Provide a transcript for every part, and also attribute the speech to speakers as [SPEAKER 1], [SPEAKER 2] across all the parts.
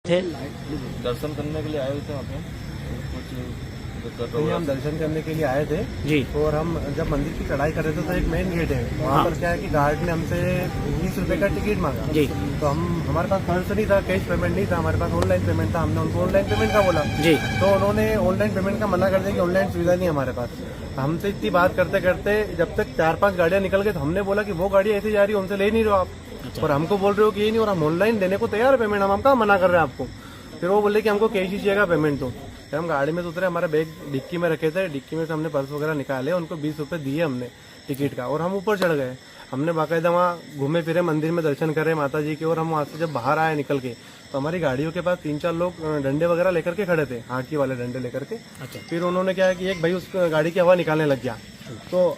[SPEAKER 1] थे
[SPEAKER 2] दर्शन करने के लिए आए हुए थे वहाँ पे कुछ दिक्कत हो
[SPEAKER 3] हम दर्शन करने के लिए आए थे
[SPEAKER 1] जी।
[SPEAKER 3] और हम जब मंदिर की चढ़ाई कर रहे थे तो एक मेन गेट है वहाँ पर क्या है कि गार्ड ने हमसे 20 रुपए का टिकट मांगा
[SPEAKER 1] जी
[SPEAKER 3] तो हमारे पास फंड्स नहीं था, कैश पेमेंट नहीं था, हमारे पास ऑनलाइन पेमेंट था। हमने उनको ऑनलाइन पेमेंट का बोला
[SPEAKER 1] जी
[SPEAKER 3] तो उन्होंने ऑनलाइन पेमेंट का मना कर दिया कि ऑनलाइन सुविधा नहीं है हमारे पास। हमसे इतनी बात करते करते जब तक 4-5 गाड़ियां निकल गई तो हमने बोला कि वो गाड़ी ऐसी जा रही है उनसे ले नहीं रहे हो आप और हमको बोल रहे हो कि ये नहीं और हम ऑनलाइन देने को तैयार है पेमेंट, हम कहाँ मना कर रहे हैं आपको। फिर वो बोले कि हमको कैश ही चाहिएगा पेमेंट। तो फिर हम गाड़ी में से उतरे, हमारा बैग डिक्की में रखे थे, डिक्की में से हमने पर्स वगैरह निकाले, उनको 20 रुपए दिए हमने टिकट का और हम ऊपर चढ़ गए। हमने बाकायदा वहाँ घूमे फिरे, मंदिर में दर्शन करे माता जी के और हम वहाँ से जब बाहर आए निकल के तो हमारी गाड़ियों के पास 3-4 लोग डंडे वगैरह लेकर के खड़े थे, हाकी वाले डंडे लेकर के।
[SPEAKER 1] अच्छा।
[SPEAKER 3] फिर उन्होंने क्या है कि एक भाई उस गाड़ी की हवा निकालने लग गया तो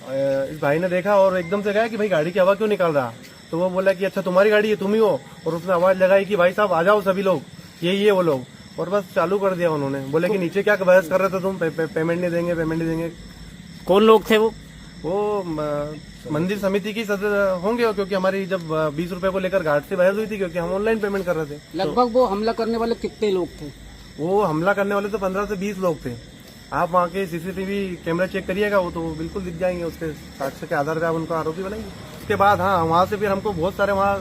[SPEAKER 3] इस भाई ने देखा और एकदम से कहा कि भाई गाड़ी की हवा क्यों निकाल रहा। तो वो बोला कि अच्छा तुम्हारी गाड़ी है, तुम ही हो। और उसने आवाज लगाई कि भाई साहब आ जाओ सभी लोग, यही है वो लोग। और बस चालू कर दिया उन्होंने। बोले कि नीचे क्या बहस कर रहे थे तुम, पेमेंट नहीं देंगे, पेमेंट नहीं देंगे।
[SPEAKER 1] कौन लोग थे
[SPEAKER 3] वो मंदिर समिति की सदस्य होंगे क्योंकि हमारी जब 20 रुपए को लेकर घाट से बहस हुई थी क्योंकि हम ऑनलाइन पेमेंट कर रहे थे।
[SPEAKER 4] लगभग वो हमला करने वाले कितने लोग थे?
[SPEAKER 3] वो हमला करने वाले तो 15 से 20 लोग थे। आप वहाँ के सीसीटीवी कैमरा चेक करिएगा, वो तो बिल्कुल दिख जाएंगे, उसके साक्ष्य के आधार पर आप उनको आरोपी बनाएंगे। उसके बाद हाँ, वहाँ से फिर हमको बहुत सारे वहाँ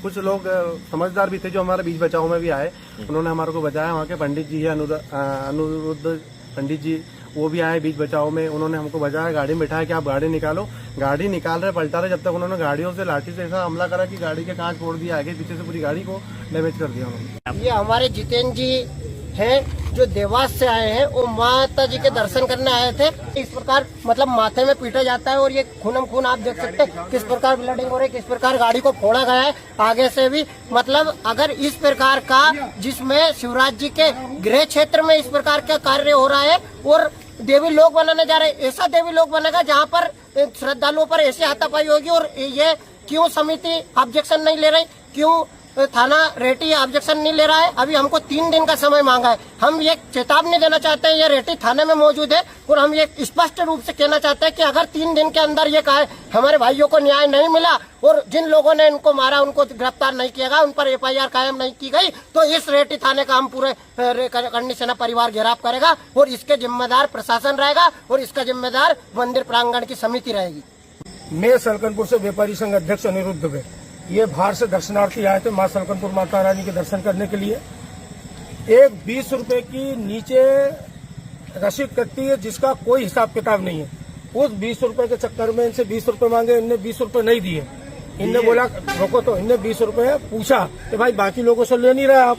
[SPEAKER 3] कुछ लोग समझदार भी थे जो हमारे बीच बचाव में भी आए, उन्होंने हमारे को बचाया। वहाँ के पंडित जी है, अनुरुद्ध पंडित जी, वो भी आए बीच बचाव में, उन्होंने हमको बचाया, गाड़ी में बिठाया कि आप गाड़ी निकालो। गाड़ी निकाल रहे, पलटा रहे, जब तक उन्होंने गाड़ियों से लाठी से ऐसा हमला करा कि गाड़ी के कांच फोड़ दिया, आगे पीछे से पूरी गाड़ी को डैमेज कर दिया उन्होंने।
[SPEAKER 4] ये हमारे जितेंद्र जी हैं जो देवास से आए हैं, वो माता जी के दर्शन करने आए थे। इस प्रकार मतलब माथे में पीटा जाता है और ये खूनम खून आप देख सकते हैं किस प्रकार ब्लडिंग हो रही है, किस प्रकार गाड़ी को फोड़ा गया है आगे से भी। मतलब अगर इस प्रकार का जिसमें शिवराज जी के गृह क्षेत्र में इस प्रकार का कार्य हो रहा है और देवी लोक बनाने जा रहे हैं, ऐसा देवी लोक बनेगा जहाँ पर श्रद्धालुओं पर ऐसी हाथापाई होगी। और ये क्यों समिति ऑब्जेक्शन नहीं ले रही, क्यों थाना रेटी ऑब्जेक्शन नहीं ले रहा है? अभी हमको 3 दिन का समय मांगा है। हम ये चेतावनी देना चाहते हैं, ये रेटी थाने में मौजूद है और हम ये स्पष्ट रूप से कहना चाहते हैं कि अगर 3 दिन के अंदर ये कहा हमारे भाइयों को न्याय नहीं मिला और जिन लोगों ने इनको मारा उनको गिरफ्तार नहीं किया गया, उन पर FIR कायम नहीं की गई, तो इस रेटी थाने का हम पूरे करनी सेना परिवार घेराव करेगा और इसके जिम्मेदार प्रशासन रहेगा और इसका जिम्मेदार मंदिर प्रांगण की समिति रहेगी।
[SPEAKER 5] मैं सलकनपुर से व्यापारी संघ अध्यक्ष अनिरुद्ध है। ये बाहर से दर्शनार्थी आए थे मां सलकनपुर माता रानी के दर्शन करने के लिए। एक 20 रुपए की नीचे रसीद कटती है जिसका कोई हिसाब किताब नहीं है। उस 20 रुपए के चक्कर में इनसे 20 रुपए मांगे, इनने 20 रुपए नहीं दिए। इनने बोला रोको, तो इनने 20 रुपए पूछा कि भाई बाकी लोगों से ले नहीं रहे आप।